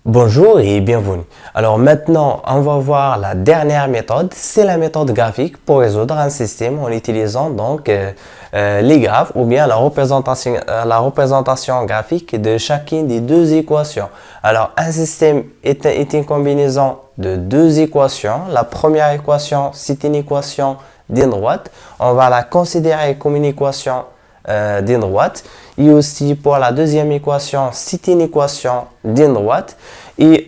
Bonjour et bienvenue. Alors maintenant, on va voir la dernière méthode, c'est la méthode graphique pour résoudre un système en utilisant donc les graphes ou bien la représentation graphique de chacune des deux équations. Alors un système est une combinaison de deux équations. La première équation, c'est une équation d'une droite. On va la considérer comme une équation d'une droite. Et aussi pour la deuxième équation, c'est une équation d'une droite. Et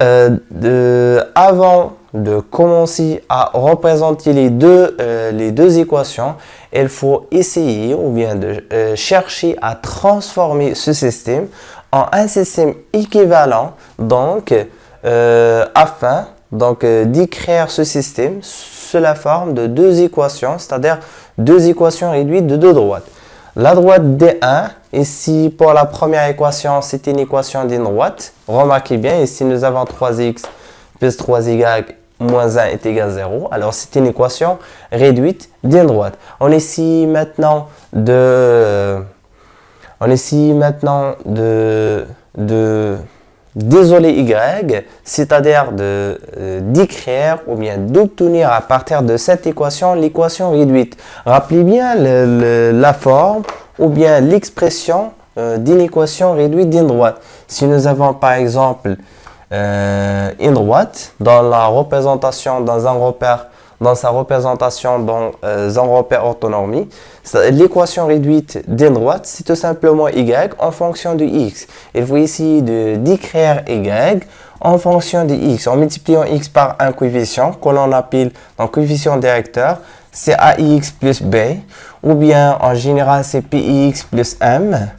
avant de commencer à représenter les deux équations, il faut essayer ou bien de chercher à transformer ce système en un système équivalent, donc afin d'écrire ce système sous la forme de deux équations, c'est-à-dire deux équations réduites de deux droites. La droite D1, ici pour la première équation, c'est une équation d'une droite. Remarquez bien, ici nous avons 3x plus 3y moins 1 est égal à 0. Alors c'est une équation réduite d'une droite. On essaie maintenant d'isoler y, c'est-à-dire d'écrire ou bien d'obtenir à partir de cette équation l'équation réduite. Rappelez bien la forme ou bien l'expression d'une équation réduite d'une droite. Si nous avons par exemple une droite dans la représentation dans sa représentation dans un repère orthonormé, l'équation réduite d'une droite, c'est tout simplement y en fonction de x. Il faut essayer d'écrire y en fonction de x, en multipliant x par un coefficient que l'on appelle un coefficient directeur, c'est ax plus b, ou bien en général c'est px plus m,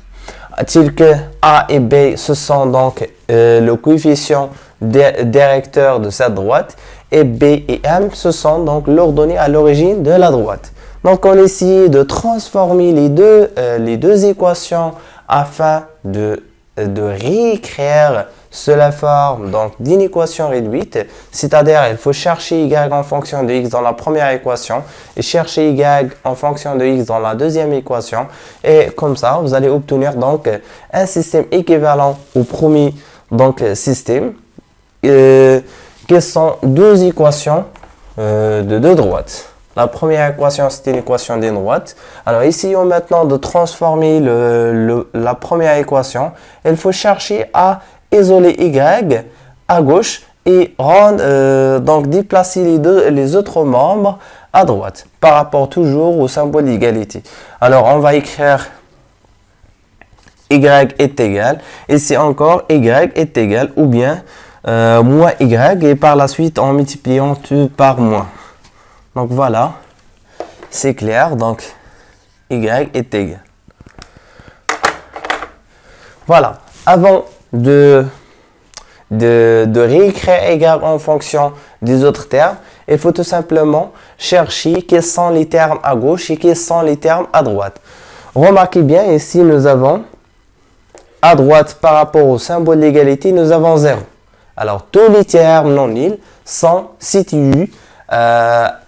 tel que a et b, ce sont donc le coefficient directeur de cette droite, et b et m, ce sont donc l'ordonnée à l'origine de la droite. Donc on essaie de transformer les deux équations afin de réécrire sous la forme d'une équation réduite, c'est-à-dire il faut chercher y en fonction de x dans la première équation et chercher y en fonction de x dans la deuxième équation, et comme ça vous allez obtenir donc un système équivalent au premier système qui sont deux équations de deux droites. La première équation, c'est une équation d'une droite. Alors, essayons maintenant de transformer la première équation. Il faut chercher à isoler y à gauche et déplacer les autres membres à droite par rapport toujours au symbole d'égalité. Alors, on va écrire y est égal. Ici encore, y est égal ou bien moins y, et par la suite en multipliant tout par moins. Donc voilà, c'est clair, donc y est égal. Voilà, avant de réécrire y en fonction des autres termes, il faut tout simplement chercher quels sont les termes à gauche et quels sont les termes à droite. Remarquez bien, ici nous avons à droite par rapport au symbole d'égalité, nous avons 0. Alors, tous les termes non nuls sont situés à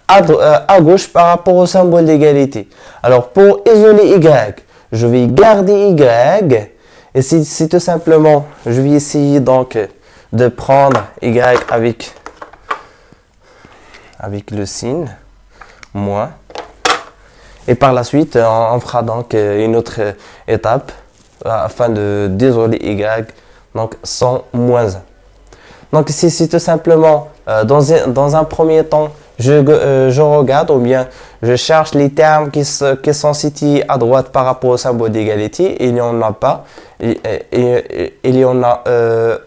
gauche par rapport au symbole d'égalité. Alors, pour isoler y, je vais garder y. Et c'est tout simplement, je vais essayer donc de prendre y avec le signe, moins. Et par la suite, on fera donc une autre étape afin d'isoler y, donc sans moins 1. Donc ici, c'est tout simplement, dans un premier temps, je regarde ou bien je cherche les termes qui sont situés à droite par rapport au symbole d'égalité. Il n'y en a pas. Il n'y en a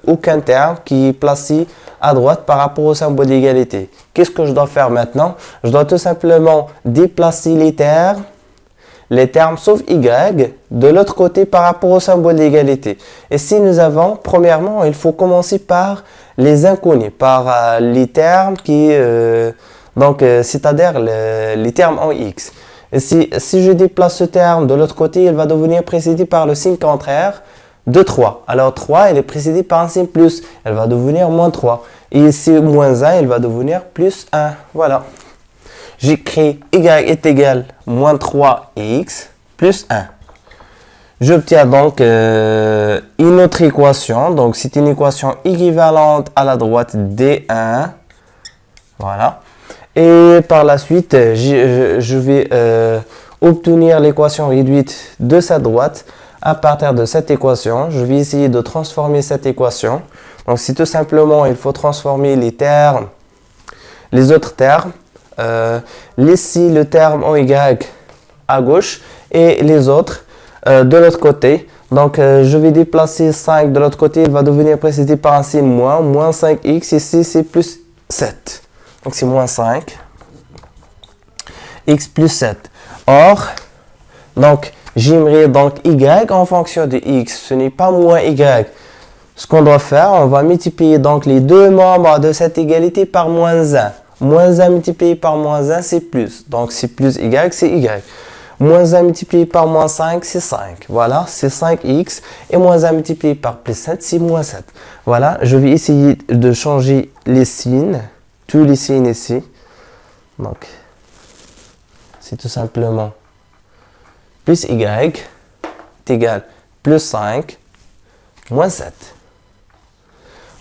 aucun terme qui est placé à droite par rapport au symbole d'égalité. Qu'est-ce que je dois faire maintenant? Je dois tout simplement déplacer les termes sauf y de l'autre côté par rapport au symbole d'égalité. Et si nous avons, premièrement, il faut commencer par les inconnus, par les termes c'est-à-dire les termes en x. Et si je déplace ce terme de l'autre côté, il va devenir précédé par le signe contraire de 3. Alors 3, il est précédé par un signe plus, elle va devenir moins 3. Et ici, moins 1, il va devenir plus 1. Voilà. J'écris y est égal moins 3 et x plus 1. J'obtiens donc une autre équation. Donc, c'est une équation équivalente à la droite D1. Voilà. Et par la suite, je vais obtenir l'équation réduite de cette droite à partir de cette équation. Je vais essayer de transformer cette équation. Donc, c'est tout simplement, il faut transformer les termes, les autres termes. Laisser le terme en Y à gauche et les autres de l'autre côté. Donc, je vais déplacer 5 de l'autre côté. Il va devenir précédé par un signe moins. Moins 5x. Ici, c'est plus 7. Donc, c'est moins 5. X plus 7. Or, donc, j'aimerais donc Y en fonction de X. Ce n'est pas moins Y. Ce qu'on doit faire, on va multiplier donc les deux membres de cette égalité par moins 1. Moins 1 multiplié par moins 1, c'est plus. Donc, c'est plus Y, c'est Y. Moins 1 multiplié par moins 5, c'est 5. Voilà, c'est 5x. Et moins 1 multiplié par plus 7, c'est moins 7. Voilà, je vais essayer de changer les signes. Tous les signes ici. Donc, c'est tout simplement plus Y est égal plus 5 moins 7.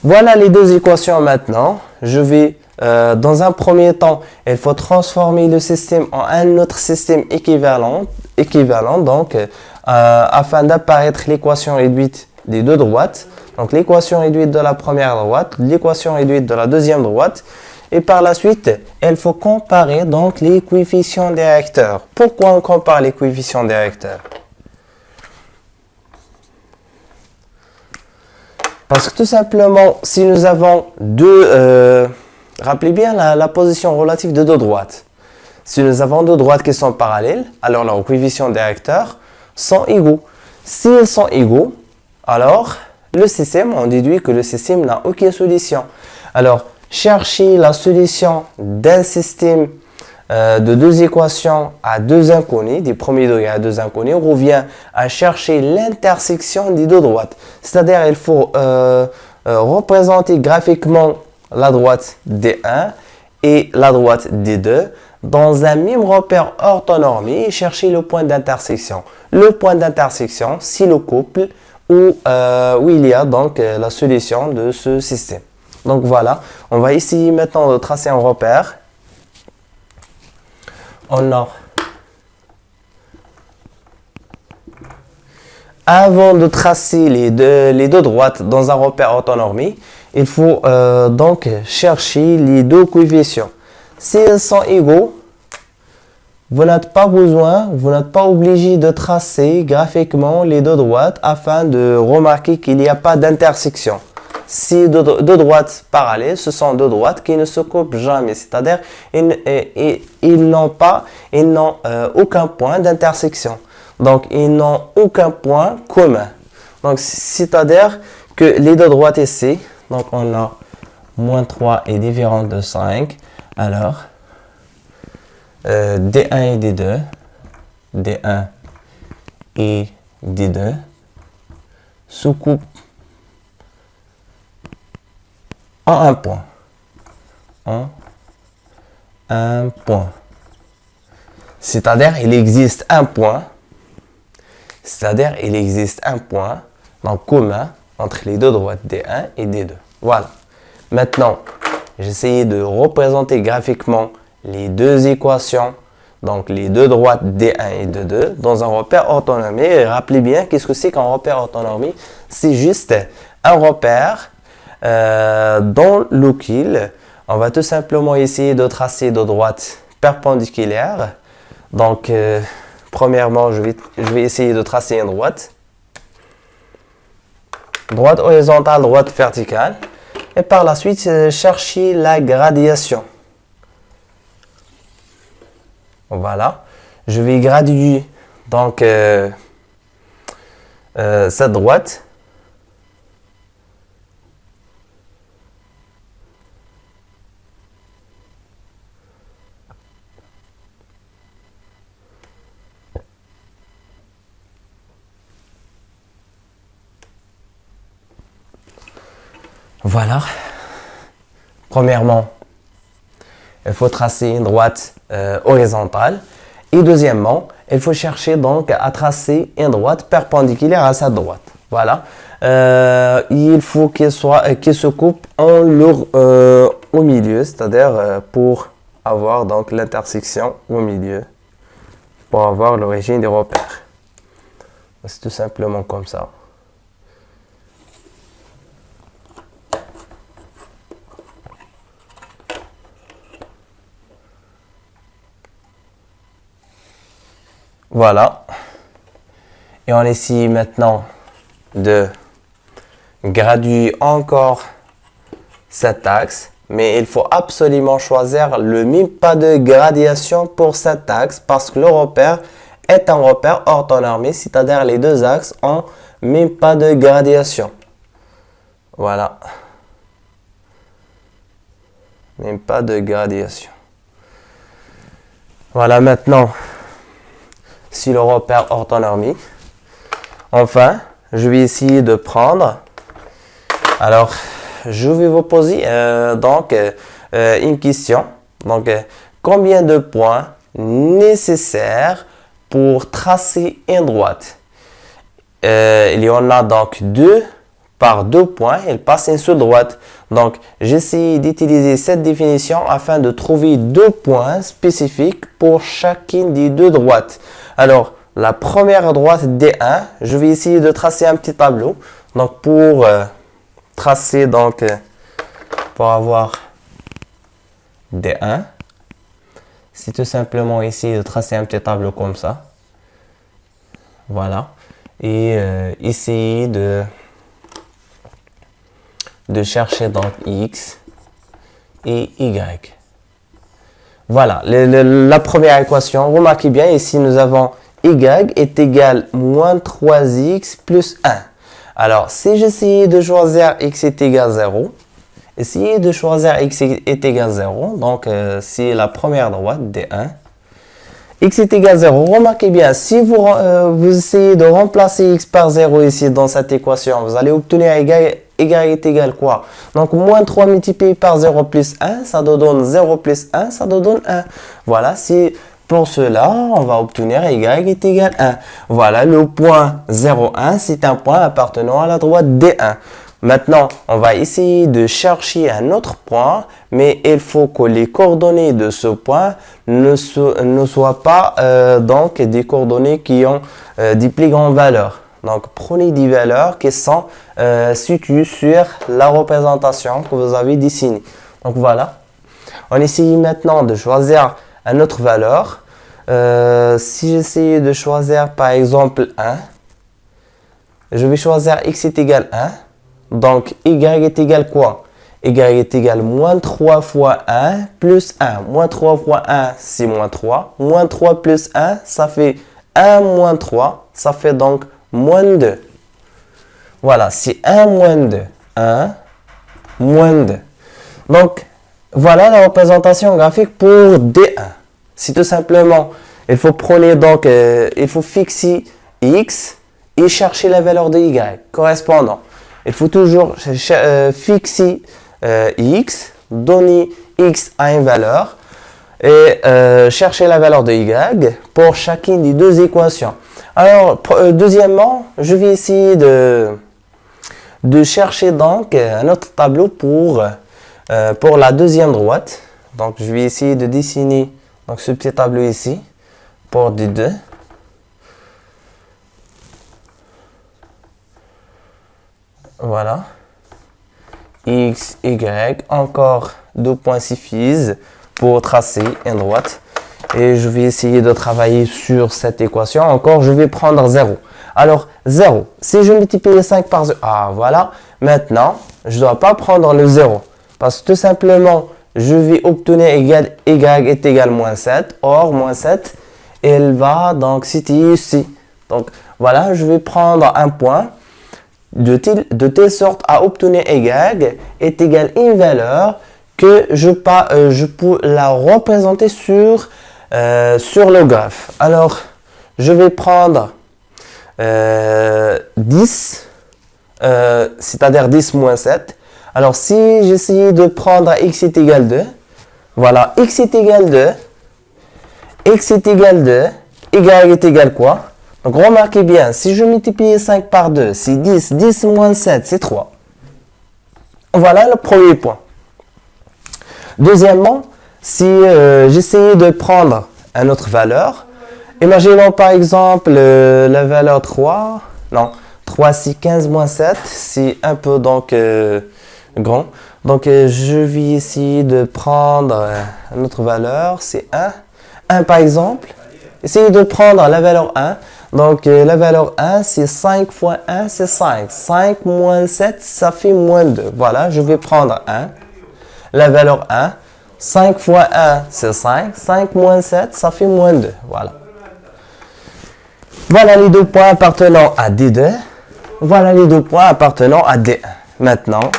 Voilà les deux équations maintenant. Je vais, dans un premier temps, il faut transformer le système en un autre système équivalent donc, afin d'apparaître l'équation réduite des deux droites. Donc, l'équation réduite de la première droite, l'équation réduite de la deuxième droite. Et par la suite, il faut comparer donc les coefficients des réacteurs. Pourquoi on compare les coefficients des réacteurs? Parce que tout simplement, si nous avons deux... rappelez bien la position relative de deux droites. Si nous avons deux droites qui sont parallèles, alors leurs coefficients des réacteurs sont égaux. S'ils sont égaux, alors le système, on déduit que le système n'a aucune solution. Alors, chercher la solution d'un système de deux équations à deux inconnus, des premiers degrés à deux inconnus, revient à chercher l'intersection des deux droites. C'est-à-dire il faut représenter graphiquement la droite D1 et la droite D2 dans un même repère orthonormé et chercher le point d'intersection. Le point d'intersection, c'est le couple où il y a donc la solution de ce système. Donc voilà, on va essayer maintenant de tracer un repère. On a, avant de tracer les deux droites dans un repère orthonormé, il faut donc chercher les deux coefficients. S'ils sont égaux, vous n'êtes pas obligé de tracer graphiquement les deux droites afin de remarquer qu'il n'y a pas d'intersection. Si deux droites parallèles, ce sont deux droites qui ne se coupent jamais, c'est-à-dire ils n'ont aucun point d'intersection. Donc, ils n'ont aucun point commun. Donc, c'est-à-dire que les deux droites ici, donc on a moins 3 est différent de 5, alors D1 et D2, D1 et D2 se coupent en un point. En un point. C'est-à-dire, il existe un point. C'est-à-dire, il existe un point donc, commun entre les deux droites D1 et D2. Voilà. Maintenant, j'essaie de représenter graphiquement les deux équations, donc les deux droites D1 et D2, dans un repère orthonormé. Et rappelez bien, qu'est-ce que c'est qu'un repère orthonormé? C'est juste un repère dans lequel on va tout simplement essayer de tracer deux droites perpendiculaires. Donc, premièrement, je vais essayer de tracer une droite. Droite horizontale, droite verticale. Et par la suite, chercher la gradation. Voilà. Je vais graduer donc cette droite. Voilà. Premièrement, il faut tracer une droite horizontale Et deuxièmement, il faut chercher donc à tracer une droite perpendiculaire à cette droite. Voilà. Il faut qu'il se coupe au milieu, c'est-à-dire pour avoir donc l'intersection au milieu, pour avoir l'origine des repères. C'est tout simplement comme ça. Voilà. Et on essaie maintenant de graduer encore cet axe. Mais il faut absolument choisir le même pas de gradation pour cet axe parce que le repère est un repère orthonormé, c'est-à-dire les deux axes ont même pas de gradation. Voilà. Même pas de gradation. Voilà maintenant. Si le repère orthonormé. Enfin, je vais essayer de prendre. Alors, je vais vous poser une question. Donc, combien de points nécessaires pour tracer une droite? Il y en a donc 2 par 2 points. Il passe une seule droite. Donc, j'essaie d'utiliser cette définition afin de trouver 2 points spécifiques pour chacune des 2 droites. Alors, la première droite D1, je vais essayer de tracer un petit tableau. Donc, pour tracer, pour avoir D1, c'est tout simplement essayer de tracer un petit tableau comme ça. Voilà. Et essayer de chercher donc X et Y. Voilà, la première équation, remarquez bien, ici nous avons Y est égal à moins 3x plus 1. Alors, si j'essayais de choisir x est égal à 0, essayez de choisir x est égal à 0, donc c'est la première droite, D1. X est égal à 0, remarquez bien, si vous essayez de remplacer x par 0 ici dans cette équation, vous allez obtenir Y est égal à quoi? Donc, moins 3 multiplié par 0 plus 1, ça donne 0 plus 1, ça donne 1. Voilà, c'est pour cela, on va obtenir Y est égal à 1. Voilà, le point 0,1, c'est un point appartenant à la droite D1. Maintenant, on va essayer de chercher un autre point, mais il faut que les coordonnées de ce point ne soient pas donc des coordonnées qui ont des plus grandes valeurs. Donc, prenez des valeurs qui sont situées sur la représentation que vous avez dessinée. Donc, voilà. On essaye maintenant de choisir une autre valeur. Si j'essaye de choisir par exemple 1, je vais choisir x est égal à 1. Donc, y est égal à quoi? Y est égal à moins 3 fois 1 plus 1. Moins 3 fois 1, c'est moins 3. Moins 3 plus 1, ça fait 1 moins 3. Ça fait donc moins 2. Voilà, c'est 1 moins 2. 1 moins 2. Donc, voilà la représentation graphique pour D1. C'est tout simplement, il faut prendre donc, il faut fixer x et chercher la valeur de y correspondant. Il faut toujours fixer x, donner x à une valeur et chercher la valeur de y pour chacune des 2 équations. Alors, deuxièmement, je vais essayer de chercher donc un autre tableau pour la deuxième droite. Donc, je vais essayer de dessiner donc, ce petit tableau ici pour D2. Voilà. X, Y, encore 2 points suffisent pour tracer une droite. Et je vais essayer de travailler sur cette équation. Encore, je vais prendre 0. Alors, 0. Si je multiplie 5 par 0, ah voilà. Maintenant, je ne dois pas prendre le 0. Parce que tout simplement, je vais obtenir Y est égal à moins 7. Or, moins 7, elle va donc situer ici. Donc, voilà, je vais prendre un point de telle sorte à obtenir Y est égal à une valeur que je peux la représenter sur le graphe. Alors, je vais prendre 10, c'est-à-dire 10 moins 7. Alors, si j'essayais de prendre x est égal à 2, voilà, x est égal à 2, x est égal 2, y est égal quoi? Donc remarquez bien, si je multiplie 5 par 2, c'est 10, 10 moins 7, c'est 3. Voilà le premier point. Deuxièmement, si j'essayais de prendre une autre valeur, imaginons par exemple la valeur 3, non, 3, 6, 15 moins 7, c'est un peu donc grand. Donc je vais essayer de prendre une autre valeur, c'est 1. 1 par exemple, essayez de prendre la valeur 1. Donc la valeur 1, c'est 5 fois 1, c'est 5. 5 moins 7, ça fait moins 2. Voilà, je vais prendre 1. La valeur 1, 5 fois 1, c'est 5. 5 moins 7, ça fait moins 2. Voilà. Voilà les deux points appartenant à D2. Voilà les deux points appartenant à D1. Maintenant,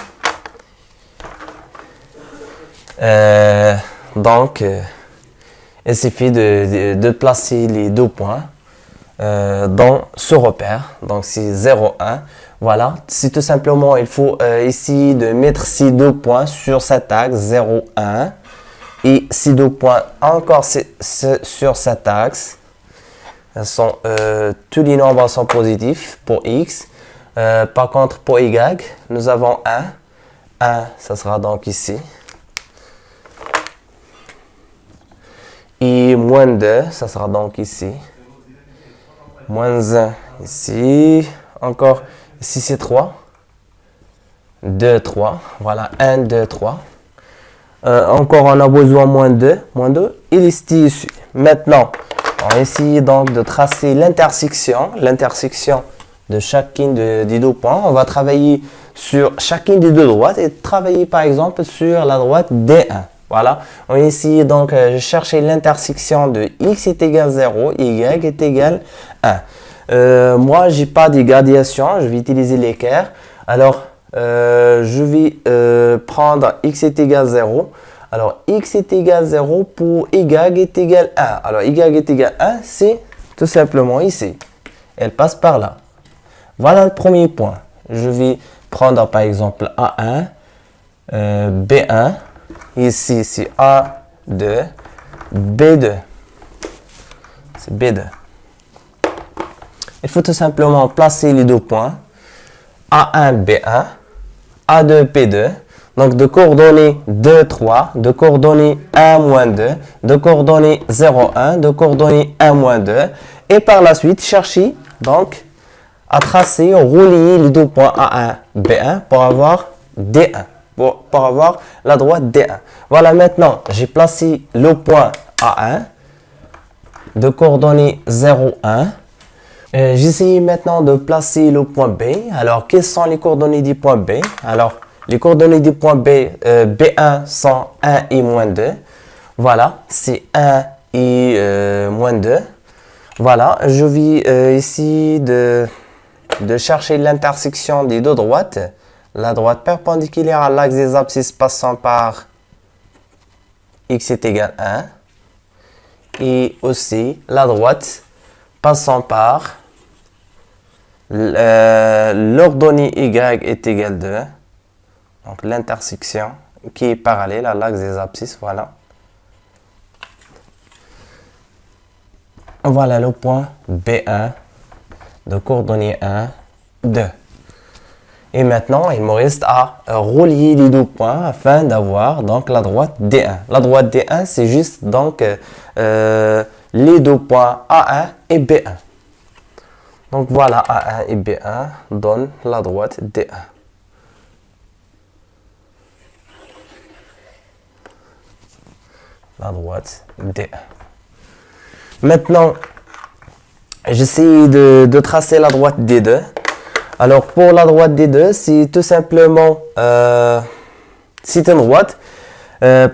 il suffit de placer les deux points dans ce repère. Donc c'est 0, 1. Voilà, c'est tout simplement, il faut essayer de mettre ces deux points sur cet axe 0, 1. Et ces deux points encore sur cet axe. Tous les nombres sont positifs pour x. Par contre, pour y, nous avons 1. 1, ça sera donc ici. Et moins 2, ça sera donc ici. Moins 1, ici. Encore, ici c'est 3. 2, 3. Voilà, 1, 2, 3. Encore, on a besoin moins 2. Moins 2, il est ici. Maintenant, on va essayer donc de tracer l'intersection de chacune des deux points. On va travailler sur chacune des deux droites et travailler par exemple sur la droite D1. Voilà, on va essayer donc de chercher l'intersection de x est égal 0, y est égal 1. Moi, j'ai pas de gradation, je vais utiliser l'équerre. Alors, je vais prendre x est égal 0. Alors, x est égal 0 pour y est égal 1. Alors, y est égal 1, c'est tout simplement ici. Elle passe par là. Voilà le premier point. Je vais prendre par exemple A1, B1. Ici, c'est A2, B2. C'est B2. Il faut tout simplement placer les deux points. A1, B1, A2, B2. Donc, de coordonnées 2, 3, de coordonnées 1, moins 2, de coordonnées 0, 1, de coordonnées 1, moins 2. Et par la suite, chercher donc à tracer, relier les deux points A1, B1 pour avoir D1. Pour avoir la droite D1. Voilà, maintenant, j'ai placé le point A1 de coordonnées 0, 1. J'essaie maintenant de placer le point B. Alors, quelles sont les coordonnées du point B? Alors, les coordonnées du point B, B1 sont 1 et moins 2. Voilà, c'est 1 et moins 2. Voilà, je vais essayer de chercher l'intersection des deux droites. La droite perpendiculaire à l'axe des abscisses passant par x est égal 1. Et aussi la droite passant par l'ordonnée y est égal 2. Donc l'intersection qui est parallèle à l'axe des abscisses. Voilà. Voilà le point B1 de coordonnées 1, 2. Et maintenant, il me reste à relier les deux points afin d'avoir donc la droite D1. La droite D1, c'est juste donc les deux points A1 et B1. Donc voilà, A1 et B1 donnent la droite D1. La droite D1. Maintenant, j'essaie de tracer la droite D2. Alors, pour la droite D2, c'est tout simplement, c'est une droite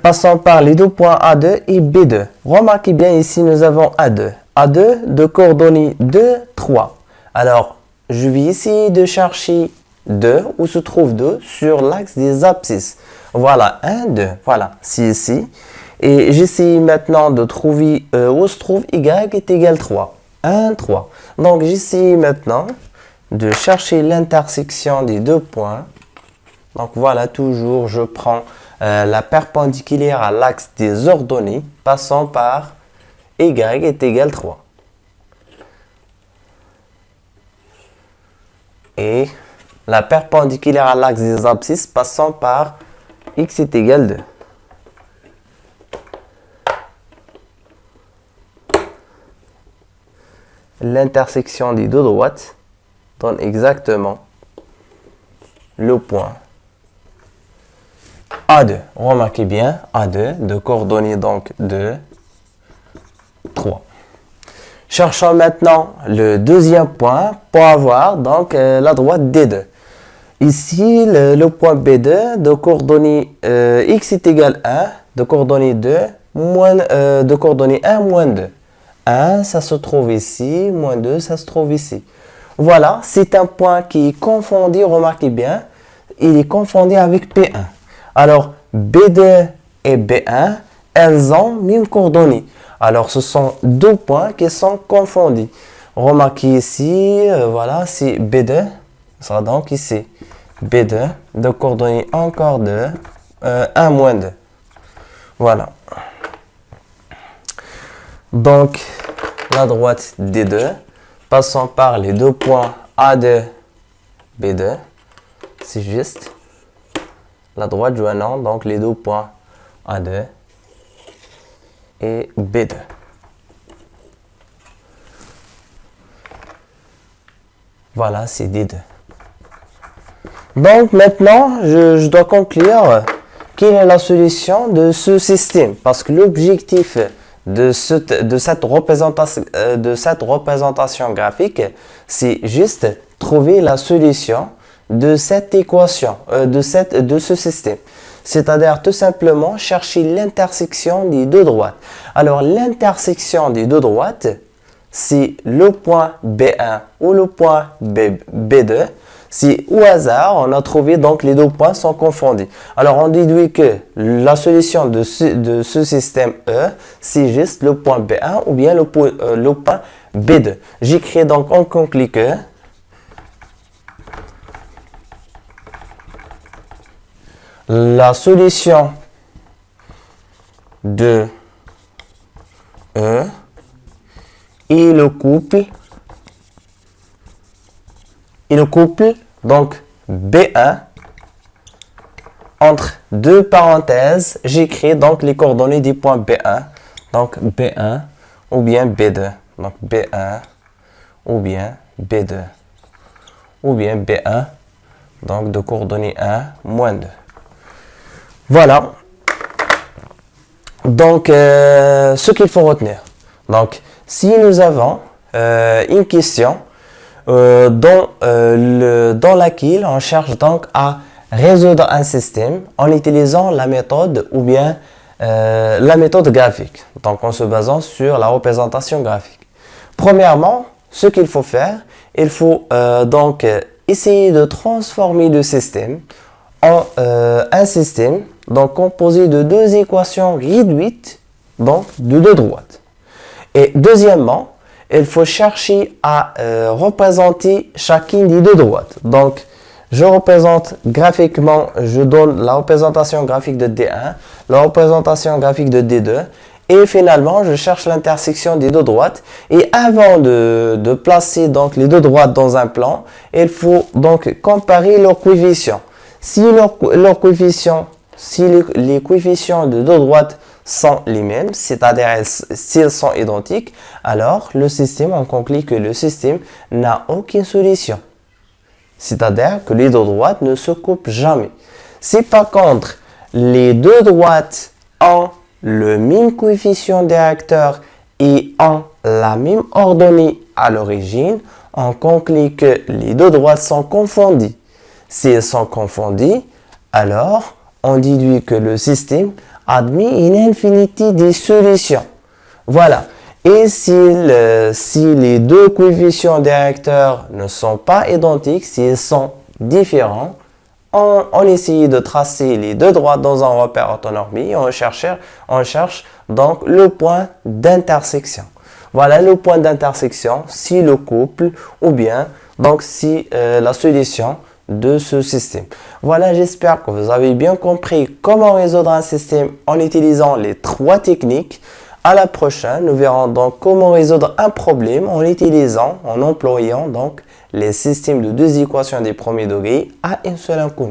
passant par les deux points A2 et B2. Remarquez bien, ici, nous avons A2. A2 de coordonnées 2, 3. Alors, je vais essayer de chercher 2, où se trouve 2, sur l'axe des abscisses. Voilà, 1, 2. Voilà, c'est ici. Et j'essaie maintenant de trouver où se trouve Y est égal 3. 1, 3. Donc, j'essaie maintenant de chercher l'intersection des deux points. Donc voilà, toujours je prends la perpendiculaire à l'axe des ordonnées passant par y est égal 3. Et la perpendiculaire à l'axe des abscisses passant par x est égal 2. L'intersection des deux droites donne exactement le point A2. Remarquez bien, A2, de coordonnées donc 2, 3. Cherchons maintenant le deuxième point pour avoir donc la droite D2. Ici, le point B2 de coordonnées x est égal 1, de coordonnées 2, de coordonnées 1, moins 2. 1, ça se trouve ici, moins 2, ça se trouve ici. Voilà, c'est un point qui est confondu, remarquez bien, il est confondu avec P1. Alors, B2 et B1, elles ont même coordonnées. Alors, ce sont deux points qui sont confondus. Remarquez ici, voilà, c'est B2, ça sera donc ici B2, de coordonnées encore 2, 1 moins 2. Voilà. Donc, la droite D2, passant par les deux points A2, B2, c'est juste la droite joignant donc les deux points A2 et B2. Voilà, c'est D2. Donc maintenant, je dois conclure quelle est la solution de ce système. Parce que l'objectif de cette représentation graphique, c'est juste trouver la solution de cette équation, de ce système. C'est-à-dire tout simplement chercher l'intersection des deux droites. Alors l'intersection des deux droites, c'est le point B1 ou le point B2. Si au hasard, on a trouvé donc les deux points sont confondus. Alors on déduit que la solution de ce système E, c'est juste le point B1 ou bien le point B2. J'écris donc, on conclut que la solution de E et le couple donc B1 entre deux parenthèses, j'écris donc les coordonnées du point B1, donc B1 ou bien B2, donc B1 ou bien B2 ou bien B1, donc de coordonnées 1 moins 2. Voilà donc ce qu'il faut retenir. Donc si nous avons une question dans laquelle on cherche donc à résoudre un système en utilisant la méthode ou bien la méthode graphique, donc en se basant sur la représentation graphique. Premièrement, ce qu'il faut faire, il faut donc essayer de transformer le système en un système donc composé de deux équations réduites donc de deux droites. Et deuxièmement, il faut chercher à représenter chacune des deux droites. Donc, je représente graphiquement, je donne la représentation graphique de D1, la représentation graphique de D2, et finalement, je cherche l'intersection des deux droites. Et avant de placer donc les deux droites dans un plan, il faut donc comparer leurs coefficients. Si les coefficients de deux droites sont les mêmes, c'est-à-dire s'ils sont identiques, alors le système, on conclut que le système n'a aucune solution. C'est-à-dire que les deux droites ne se coupent jamais. Si par contre, les deux droites ont le même coefficient directeur et ont la même ordonnée à l'origine, on conclut que les deux droites sont confondues. Si elles sont confondues, alors on déduit que le système admet une infinité de solutions. Voilà. Et si les deux coefficients directeurs ne sont pas identiques, s'ils sont différents, on essaye de tracer les deux droites dans un repère orthonormé et on cherche donc le point d'intersection. Voilà le point d'intersection, si le couple ou bien donc si la solution de ce système. Voilà, j'espère que vous avez bien compris comment résoudre un système en utilisant les trois techniques. À la prochaine, nous verrons donc comment résoudre un problème en employant donc les systèmes de deux équations des premiers degrés à un seul inconnue.